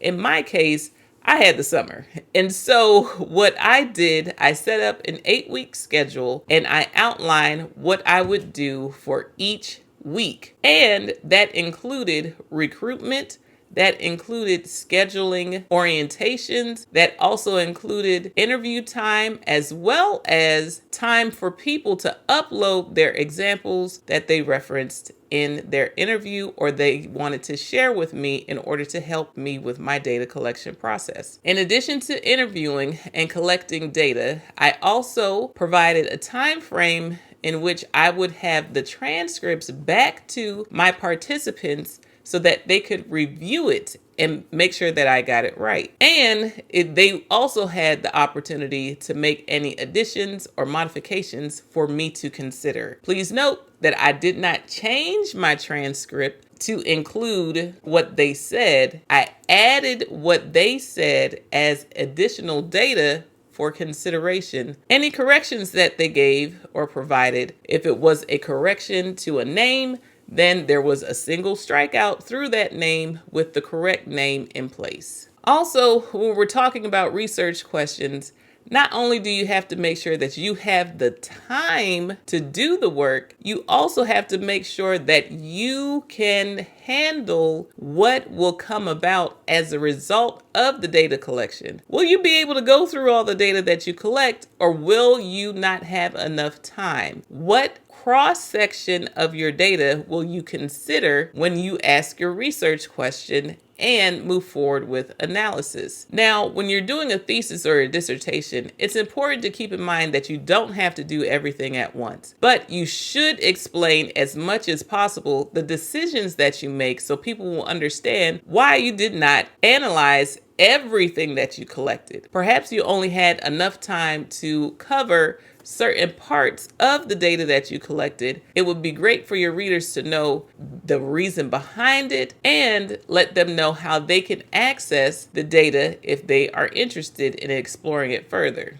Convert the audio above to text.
In my case, I had the summer. And so what I did, I set up an 8-week schedule and I outlined what I would do for each week. And that included recruitment. That included scheduling orientations. That also included interview time, as well as time for people to upload their examples that they referenced in their interview or they wanted to share with me in order to help me with my data collection process. In addition to interviewing and collecting data, I also provided a time frame in which I would have the transcripts back to my participants so that they could review it and make sure that I got it right. And they also had the opportunity to make any additions or modifications for me to consider. Please note that I did not change my transcript to include what they said. I added what they said as additional data for consideration. Any corrections that they gave or provided, if it was a correction to a name, then there was a single strikeout through that name with the correct name in place. Also, when we're talking about research questions, not only do you have to make sure that you have the time to do the work, you also have to make sure that you can handle what will come about as a result of the data collection. Will you be able to go through all the data that you collect, or will you not have enough time? What cross-section of your data will you consider when you ask your research question and move forward with analysis? Now, when you're doing a thesis or a dissertation, it's important to keep in mind that you don't have to do everything at once, but you should explain as much as possible the decisions that you make so people will understand why you did not analyze everything that you collected. Perhaps you only had enough time to cover certain parts of the data that you collected. It would be great for your readers to know the reason behind it and let them know how they can access the data if they are interested in exploring it further.